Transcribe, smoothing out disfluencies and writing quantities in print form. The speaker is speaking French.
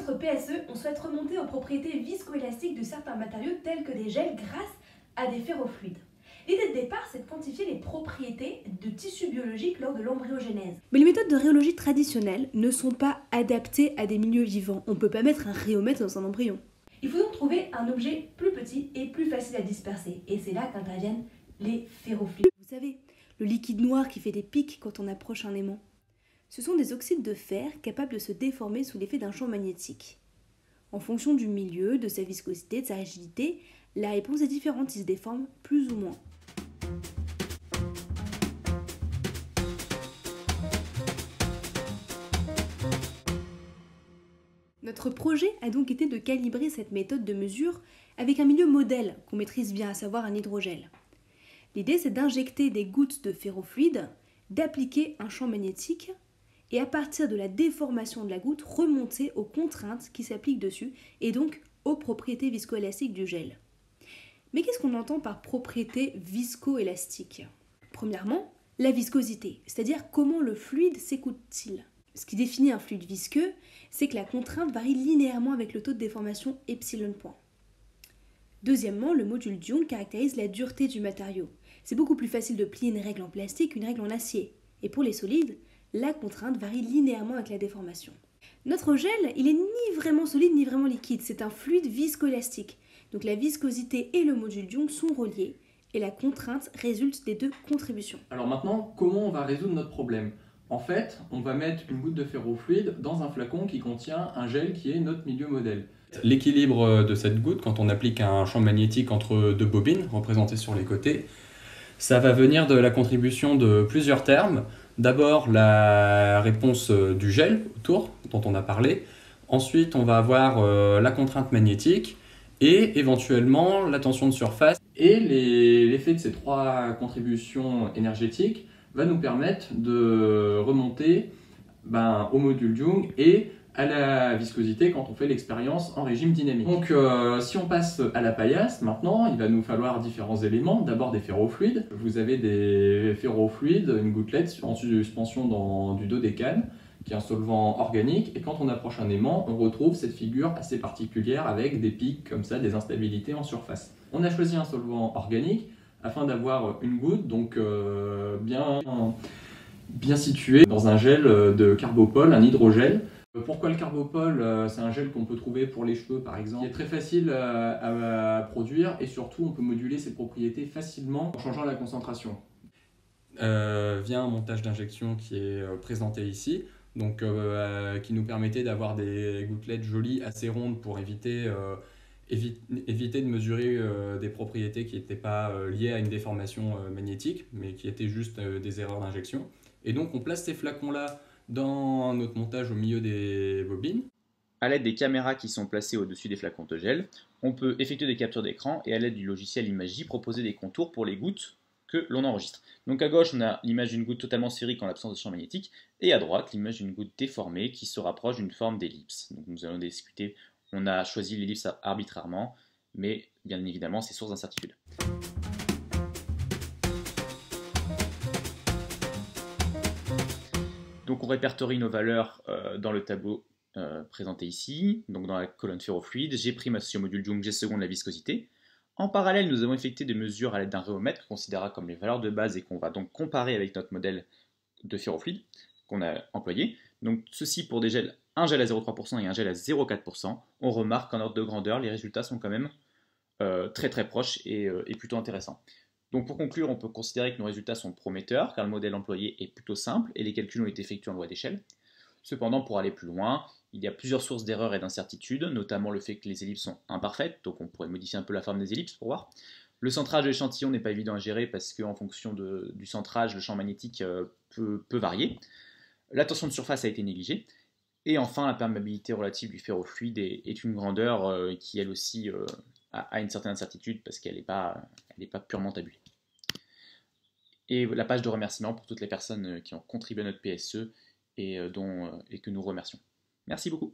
notre PSE, on souhaite remonter aux propriétés viscoélastiques de certains matériaux tels que des gels grâce à des ferrofluides. L'idée de départ, c'est de quantifier les propriétés de tissus biologiques lors de l'embryogenèse. Mais les méthodes de rhéologie traditionnelles ne sont pas adaptées à des milieux vivants. On ne peut pas mettre un rhéomètre dans un embryon. Il faut donc trouver un objet plus petit et plus facile à disperser. Et c'est là qu'interviennent les ferrofluides. Vous savez, le liquide noir qui fait des pics quand on approche un aimant. Ce sont des oxydes de fer capables de se déformer sous l'effet d'un champ magnétique. En fonction du milieu, de sa viscosité, de sa rigidité, la réponse est différente, ils se déforment plus ou moins. Notre projet a donc été de calibrer cette méthode de mesure avec un milieu modèle qu'on maîtrise bien, à savoir un hydrogel. L'idée, c'est d'injecter des gouttes de ferrofluide, d'appliquer un champ magnétique et à partir de la déformation de la goutte, remonter aux contraintes qui s'appliquent dessus et donc aux propriétés viscoélastiques du gel. Mais qu'est-ce qu'on entend par propriété viscoélastique ? Premièrement, la viscosité, c'est-à-dire comment le fluide s'écoute-t-il. Ce qui définit un fluide visqueux, c'est que la contrainte varie linéairement avec le taux de déformation epsilon point. Deuxièmement, le module Young caractérise la dureté du matériau. C'est beaucoup plus facile de plier une règle en plastique qu'une règle en acier. Et pour les solides, la contrainte varie linéairement avec la déformation. Notre gel, il est ni vraiment solide ni vraiment liquide, c'est un fluide viscoélastique. Donc la viscosité et le module Young sont reliés et la contrainte résulte des deux contributions. Alors maintenant, comment on va résoudre notre problème ? En fait, on va mettre une goutte de ferrofluide dans un flacon qui contient un gel qui est notre milieu modèle. L'équilibre de cette goutte, quand on applique un champ magnétique entre deux bobines représentées sur les côtés, ça va venir de la contribution de plusieurs termes. D'abord, la réponse du gel autour, dont on a parlé. Ensuite, on va avoir la contrainte magnétique et éventuellement la tension de surface. Et l'effet de ces trois contributions énergétiques va nous permettre de remonter au module Young et à la viscosité quand on fait l'expérience en régime dynamique. Donc si on passe à la paillasse, maintenant il va nous falloir différents éléments. D'abord des ferrofluides. Vous avez des ferrofluides, une gouttelette en suspension dans du dodécane, qui est un solvant organique, et quand on approche un aimant, on retrouve cette figure assez particulière avec des pics comme ça, des instabilités en surface. On a choisi un solvant organique afin d'avoir une goutte donc bien située dans un gel de carbopol, un hydrogel. Pourquoi le carbopol? C'est un gel qu'on peut trouver pour les cheveux par exemple, qui est très facile à produire et surtout on peut moduler ses propriétés facilement en changeant la concentration. Vient un montage d'injection qui est présenté ici, donc qui nous permettait d'avoir des gouttelettes jolies, assez rondes pour éviter de mesurer des propriétés qui n'étaient pas liées à une déformation magnétique, mais qui étaient juste des erreurs d'injection. Et donc on place ces flacons-là dans notre montage au milieu des bobines. À l'aide des caméras qui sont placées au-dessus des flacons de gel, on peut effectuer des captures d'écran et à l'aide du logiciel Imagy proposer des contours pour les gouttes que l'on enregistre. Donc à gauche, on a l'image d'une goutte totalement sphérique en l'absence de champ magnétique, et à droite, l'image d'une goutte déformée qui se rapproche d'une forme d'ellipse. Donc nous allons discuter, on a choisi l'ellipse arbitrairement, mais bien évidemment, c'est source d'incertitude. Donc on répertorie nos valeurs dans le tableau présenté ici, donc dans la colonne ferrofluide. J'ai prime associé au module Young, G seconde la viscosité. En parallèle, nous avons effectué des mesures à l'aide d'un rhéomètre qu'on considérera comme les valeurs de base et qu'on va donc comparer avec notre modèle de ferrofluide qu'on a employé. Donc ceci pour des gels, un gel à 0,3% et un gel à 0,4%. On remarque qu'en ordre de grandeur, les résultats sont quand même très proches et plutôt intéressants. Donc pour conclure, on peut considérer que nos résultats sont prometteurs car le modèle employé est plutôt simple et les calculs ont été effectués en loi d'échelle. Cependant, pour aller plus loin, il y a plusieurs sources d'erreurs et d'incertitudes, notamment le fait que les ellipses sont imparfaites, donc on pourrait modifier un peu la forme des ellipses pour voir. Le centrage de l'échantillon n'est pas évident à gérer parce qu'en fonction du centrage, le champ magnétique peut varier. La tension de surface a été négligée. Et enfin, la perméabilité relative du ferrofluide est une grandeur qui, elle aussi, a une certaine incertitude parce qu'elle n'est pas purement tabulée. Et la page de remerciement pour toutes les personnes qui ont contribué à notre PSE et que nous remercions. Merci beaucoup.